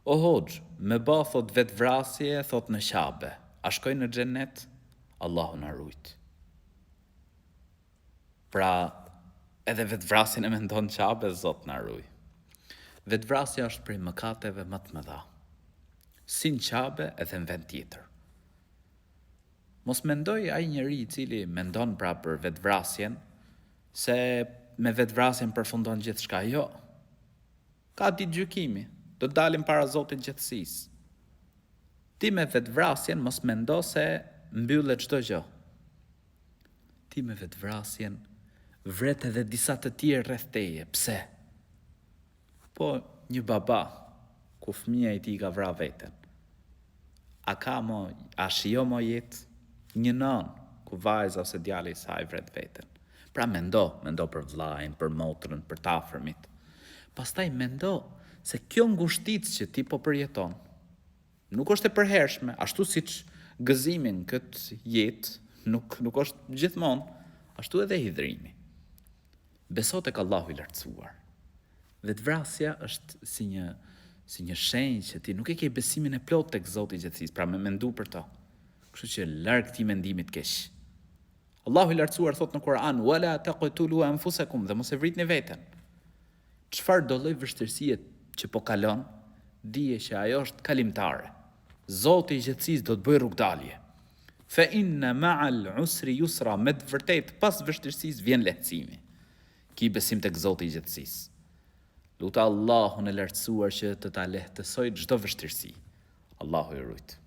O hoxh, me ba thot vetë vrasje, thot në Qabe. A shkoj në xhenet? Allahu na rujt. Pra, edhe vetë vrasjen e mendon Qabe, Zot na ruaj. Vetë vrasja është prej mëkateve më të mëdha. Si në Qabe edhe në vend tjetër. Mos mendoj ai njeri I cili mendon pra për vetë vrasjen, se me vetë vrasjen përfundon gjithë shka. Jo. Ka ditë gjykimi. Do të dalim para Zotit gjithësisë. Ti me vetë vrasjen mos mendo se mbyllet çdo gjë. Ti me vetë vrasjen vret edhe disa të tjerë rreth teje. Pse? Po, një baba, ku fëmia I tij ka vrarë veten. A shijo mo jetë? Një nën, ku vajza ose djali I saj vret veten. Pra mendo për vllajën, për motrën, për të afërmit. Pastaj mendo se kjo ngushticë që ti po përjeton, nuk është e përhershme, ashtu siç gëzimin këtë jetë, nuk është gjithmonë, ashtu edhe hidhrimi. Beso tek Allahu I lartësuar. Vetvrasja është si një shenjë që ti nuk e ke besimin e plot tek Zoti I gjithësisë, pra me mendu për to. Kështu që larg këtij mendimi të keq. Allahu I lartësuar thot në Kur'an: "Wala taqtulu anfusakum", dhe mos e vritni veten. Çfarë do lloj vështirësie që po kalon, dije që ajo është kalimtare. Zoti I gjithësisë do të bëjë rrugdalje. Fa inna ma'al usri yusra, me të vërtet pas vështirësisë vjen lehtësimi. Ki besim tek Zoti I gjithësisë. Luta Allahun e lartësuar që të ta lehtësoj çdo vështirësi. Allahu I rujt.